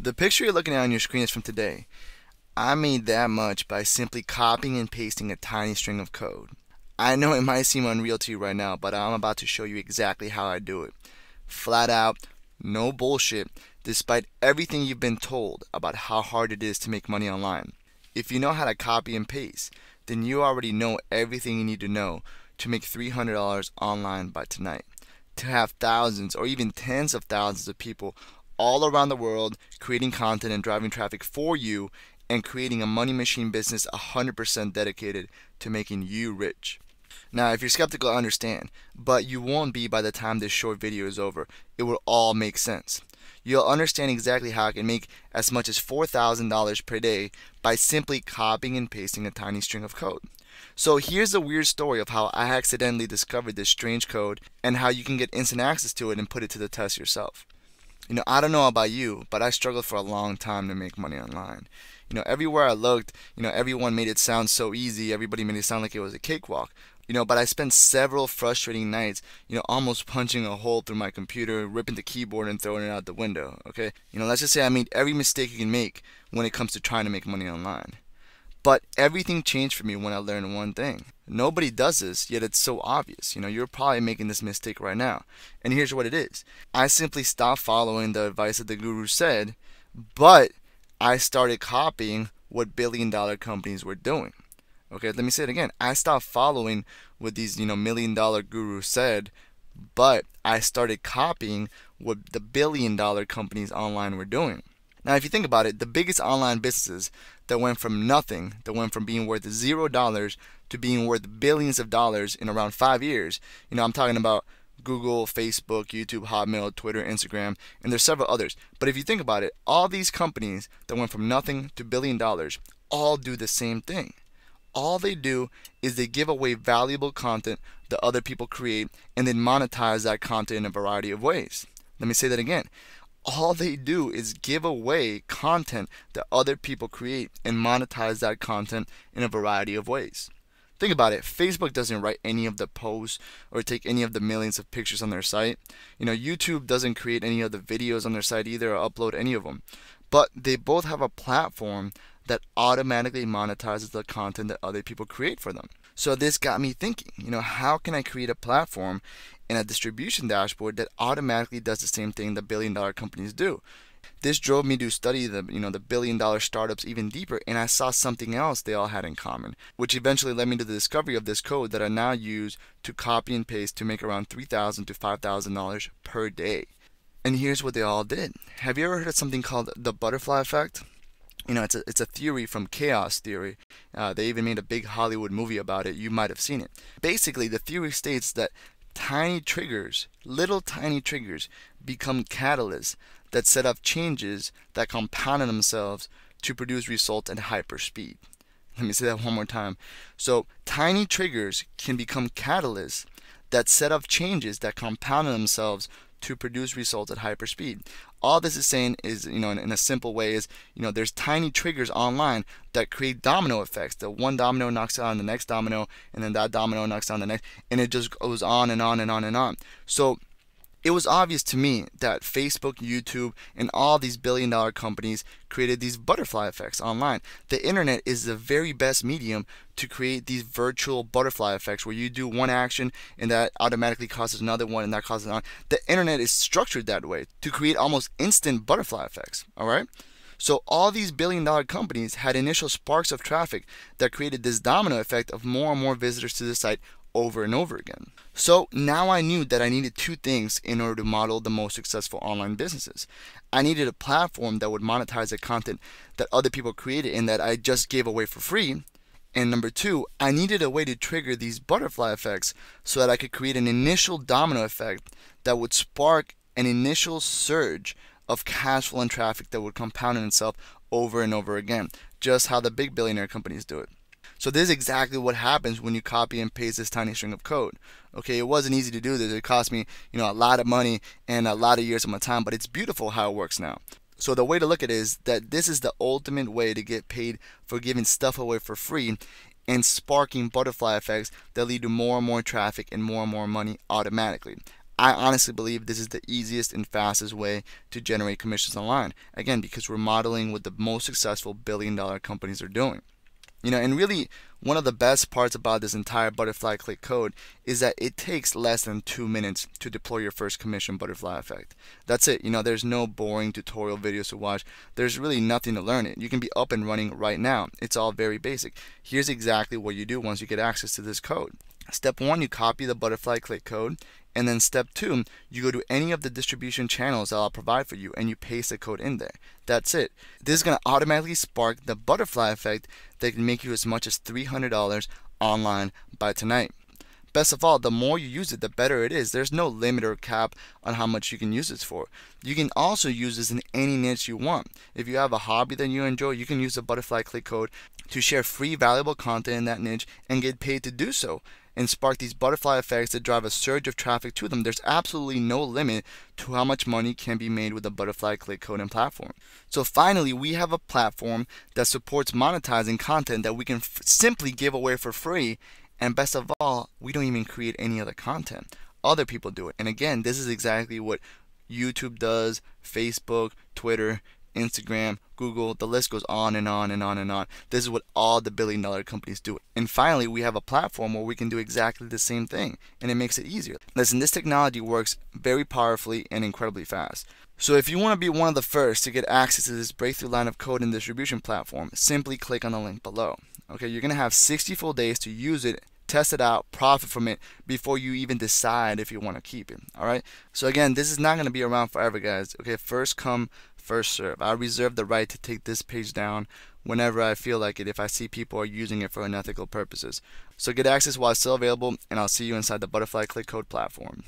The picture you're looking at on your screen is from today. I made that much by simply copying and pasting a tiny string of code. I know it might seem unreal to you right now, but I'm about to show you exactly how I do it. Flat out, no bullshit, despite everything you've been told about how hard it is to make money online. If you know how to copy and paste, then you already know everything you need to know to make $300 online by tonight. To have thousands or even tens of thousands of people all around the world creating content and driving traffic for you and creating a money machine business 100% dedicated to making you rich. Now, if you're skeptical, I understand, but you won't be by the time this short video is over. It will all make sense. You'll understand exactly how I can make as much as $4,000 per day by simply copying and pasting a tiny string of code. So here's the weird story of how I accidentally discovered this strange code and how you can get instant access to it and put it to the test yourself. I don't know about you, but I struggled for a long time to make money online. Everywhere I looked, everyone made it sound so easy. Everybody made it sound like it was a cakewalk. But I spent several frustrating nights, almost punching a hole through my computer, ripping the keyboard and throwing it out the window, okay? Let's just say I made every mistake you can make when it comes to trying to make money online. But everything changed for me when I learned one thing. Nobody does this, yet it's so obvious. You're probably making this mistake right now. And here's what it is. I simply stopped following the advice that the guru said, but I started copying what billion-dollar companies were doing. Okay, let me say it again. I stopped following what these, million-dollar gurus said, but I started copying what the billion-dollar companies online were doing. Now, if you think about it, the biggest online businesses that went from nothing, that went from being worth $0 to being worth billions of dollars in around 5 years, I'm talking about Google, Facebook, YouTube, Hotmail, Twitter, Instagram, and there's several others. But if you think about it, all these companies that went from nothing to $1 billion all do the same thing. All they do is they give away valuable content that other people create and then monetize that content in a variety of ways. Let me say that again. All they do is give away content that other people create and monetize that content in a variety of ways. Think about it. Facebook doesn't write any of the posts or take any of the millions of pictures on their site. YouTube doesn't create any of the videos on their site either or upload any of them. But they both have a platform that automatically monetizes the content that other people create for them. So this got me thinking, how can I create a platform and a distribution dashboard that automatically does the same thing that billion-dollar companies do? This drove me to study the billion-dollar startups even deeper, and I saw something else they all had in common, which eventually led me to the discovery of this code that I now use to copy and paste to make around $3,000 to $5,000 per day. And here's what they all did. Have you ever heard of something called the butterfly effect? It's a theory from chaos theory. They even made a big Hollywood movie about it. You might have seen it. Basically, the theory states that tiny triggers, little tiny triggers, become catalysts that set off changes that compound on themselves to produce results at hyper speed. Let me say that one more time. So, tiny triggers can become catalysts that set off changes that compound on themselves to produce results at hyper speed. All this is saying is, in a simple way is, there's tiny triggers online that create domino effects. The one domino knocks down the next domino, and then that domino knocks down the next, and it just goes on and on and on and on. So it was obvious to me that Facebook, YouTube, and all these billion-dollar companies created these butterfly effects online. The internet is the very best medium to create these virtual butterfly effects where you do one action and that automatically causes another one and that causes another. The internet is structured that way to create almost instant butterfly effects, all right? So all these billion-dollar companies had initial sparks of traffic that created this domino effect of more and more visitors to the site over and over again. So now I knew that I needed two things in order to model the most successful online businesses. I needed a platform that would monetize the content that other people created and that I just gave away for free. And number two, I needed a way to trigger these butterfly effects so that I could create an initial domino effect that would spark an initial surge of cash flow and traffic that would compound on itself over and over again, just how the big billionaire companies do it. So this is exactly what happens when you copy and paste this tiny string of code. Okay, it wasn't easy to do this. It cost me, a lot of money and a lot of years of my time, but it's beautiful how it works now. So the way to look at it is that this is the ultimate way to get paid for giving stuff away for free and sparking butterfly effects that lead to more and more traffic and more money automatically. I honestly believe this is the easiest and fastest way to generate commissions online. Again, because we're modeling what the most successful billion-dollar companies are doing. And really, one of the best parts about this entire butterfly click code is that it takes less than 2 minutes to deploy your first commission butterfly effect. That's it. There's no boring tutorial videos to watch. There's really nothing to learn it. You can be up and running right now. It's all very basic. Here's exactly what you do once you get access to this code. Step 1, you copy the butterfly click code. And then step 2, you go to any of the distribution channels that I'll provide for you and you paste the code in there. That's it. This is going to automatically spark the butterfly effect that can make you as much as $300 online by tonight. Best of all, the more you use it, the better it is. There's no limit or cap on how much you can use this for. You can also use this in any niche you want. If you have a hobby that you enjoy, you can use the butterfly click code to share free valuable content in that niche and get paid to do so, and spark these butterfly effects that drive a surge of traffic to them. There's absolutely no limit to how much money can be made with the butterfly click code and platform. So finally, we have a platform that supports monetizing content that we can simply give away for free. And best of all, we don't even create any other content. Other people do it. And again, this is exactly what YouTube does, Facebook, Twitter, Instagram, Google, the list goes on and on and on and on. This is what all the billion-dollar companies do. And finally, we have a platform where we can do exactly the same thing, and it makes it easier. Listen, this technology works very powerfully and incredibly fast. So if you want to be one of the first to get access to this breakthrough line of code and distribution platform, simply click on the link below. Okay, you're going to have 60 full days to use it, test it out, profit from it before you even decide if you want to keep it. Alright, so again, this is not going to be around forever, guys. Okay, first come, first serve. I reserve the right to take this page down whenever I feel like it if I see people are using it for unethical purposes. So get access while it's still available, and I'll see you inside the Butterfly Click Code platform.